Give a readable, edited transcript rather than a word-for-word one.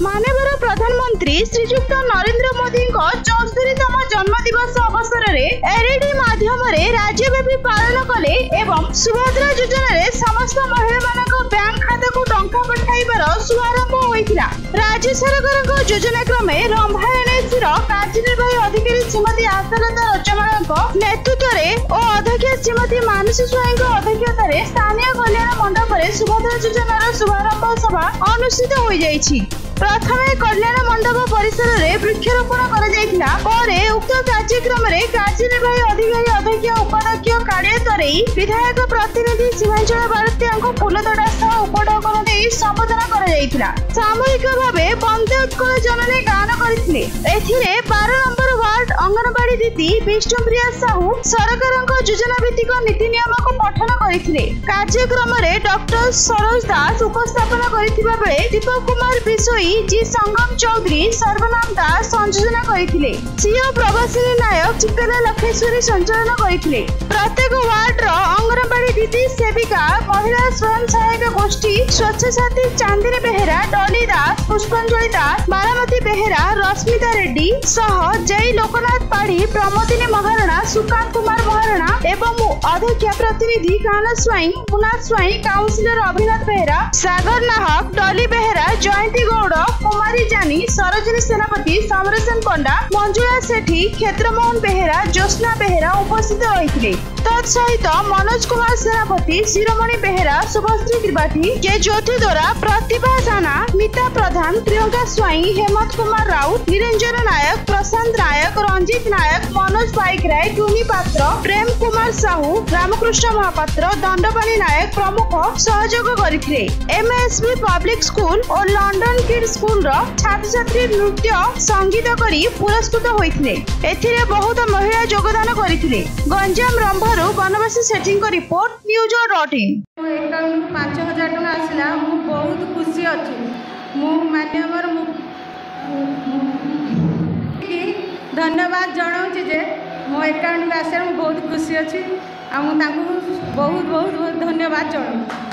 माननीय प्रधानमंत्री श्रीयुक्त नरेंद्र मोदी 74तम जन्मदिवस अवसर में एलईडी माध्यम राज्यव्यापी पालन कले एवं सुभद्रा योजना रे समस्त महिला बैंक खाता को टंका पठाइबार शुभारंभ होइतिला। राज्य सरकार योजना क्रमे रंभा एनएसी कार्यनिर्वाही अधिकारी श्रीमती आशालता रचमाला नेतृत्व और अध्यक्ष श्रीमती मानसी स्वाई अध्यक्षता स्थानीय कल्याण मंडप में सुभद्रा योजनार शुभारंभ सभा अनुष्ठित हो जाइछि। प्रथमे कल्याण मंडप परिसर में वृक्षरोपण कर उक्त कार्यक्रम में कार्यनिर्वाही अधिकारी अध्यक्ष उपाध्यक्ष कालिया तरेई विधायक प्रतिनिधि सीमांचल भारती फूलतोड़ा सह उपढौकन दे संबोधन कर सामूहिक भाव वंदे उत्कल जननी गान करथिले। 12 नंबर वार्ड अंगनवाड़ी दीदी विष्णुप्रिया साहू सरकार योजना भित्तिक नीति नियम को पठन करथिले। कार्यक्रम में डॉक्टर सरोज दास उपस्थापन करथिबा बेले दीपक कुमार बिसोई जी संगम चौधरी सर्वनाम दास संयोजन करथिले। सीओ प्रवासिनी नायक चित्तला लखेश्वरी संचालन करथिले। प्रत्येक वार्ड रो अंगनवाड़ी दीदी सेविका महिला स्वयं सहायक गोष्ठी स्वच्छसाथी चांदिनी बेहेरा डॉली दास पुष्पांजलि दास बारामती बेहेरा रश्मिता रेड्डी सह जय लोकनाथ पाढ़ी प्रमोदिनी महारणा सुकांत कुमार महारणा एवं अध्यक्ष प्रतिनिधि कान स्वाई मुना स्वाई काउंसिलर अभिनाथ बेहेरा सागर नाहक डॉली बेहेरा जयंती गौड़ कुमारी जानी सरोजिनी सेनापति समरसेन पंडा मंजुला सेठी क्षेत्रमोहन बेहेरा ज्योत्ना बेहेरा उपस्थित रही। तत्सहित मनोज कुमार सेनापति शिरोमणि बेहेरा शुभश्री त्रिपाठी के ज्योति द्वारा प्रतिभा साना मिता प्रधान प्रियंका स्वाई हेमंत कुमार राउत निरंजन नायक प्रशांत नायक रंजित नायक मनोज पाइकराय टूनी पात्र प्रेम कुमार साहू रामकृष्ण महापात्र दंडपाणी नायक प्रमुख सहयोग करथिले। एमएसबी पब्लिक स्कूल और लंडन किड स्कूल रो छात्र छात्री नृत्य संगीत करी पुरस्कृत होइथिले। एथिरे बहुत महिला योगदान करथिले। गंजाम रंभारू बनवासी सेटिंग को रिपोर्ट news.in 5000 टका आसला मु बहुत खुशी अछि। मु माध्यम धन्यवाद जनाऊँ जे मो अकाउंट आसार बहुत खुशी अच्छी आ बहुत बहुत बहुत धन्यवाद जनाऊँ।